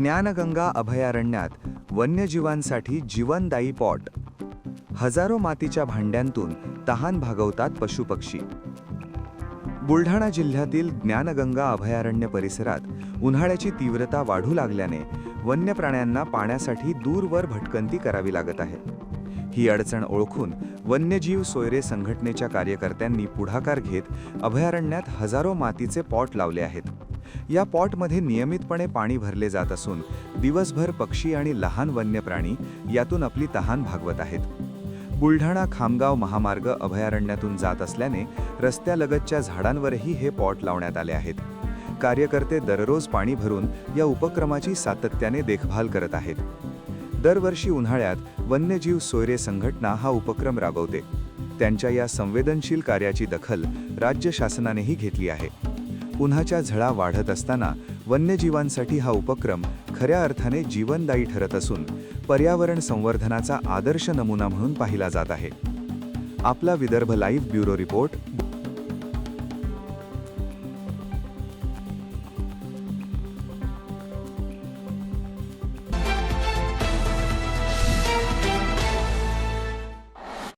ज्ञानगंगा अभयारण्यात वन्यजीवांसाठी जीवनदायी पॉट. हजारो मातीच्या भांड्यांतून तहान भागवतात पशुपक्षी. बुलढाणा जिल्ह्यातील ज्ञानगंगा अभयारण्य परिसरात उन्हाळ्याची तीव्रता वाढू लागल्याने वन्य प्राण्यांना पाण्यासाठी दूरवर भटकंती करावी लागत आहे. ही अडचण ओळखून वन्यजीव सोयरे संघटनेच्या कार्यकर्त्यांनी पुढाकार घेत अभयारण्यात हजारो मातीचे पॉट लावले आहेत. या पॉटमध्ये नियमितपणे पाणी भरले जात असून दिवसभर पक्षी आणि लहान वन्य प्राणी यातून आपली तहान भागवत आहेत. बुलढाणा खामगाव महामार्ग अभयारण्यातून जात असल्याने रस्त्यालगतच्या झाडांवरही हे पॉट लावण्यात आले आहेत. कार्यकर्ते दररोज पाणी भरून या उपक्रमाची सातत्याने देखभाल करत आहेत. दरवर्षी उन्हाळ्यात वन्यजीव सोयरे संघटना हा उपक्रम राबवते. त्यांच्या या संवेदनशील कार्याची दखल राज्य शासनानेही घेतली आहे. उन्हाच्या झळा वाढत असताना वन्यजीवांसाठी हा उपक्रम खऱ्या अर्थाने जीवनदायी ठरत असून पर्यावरण संवर्धनाचा आदर्श नमुना म्हणून पाहिला जात आहे. आपला विदर्भ लाईव्ह ब्युरो रिपोर्ट.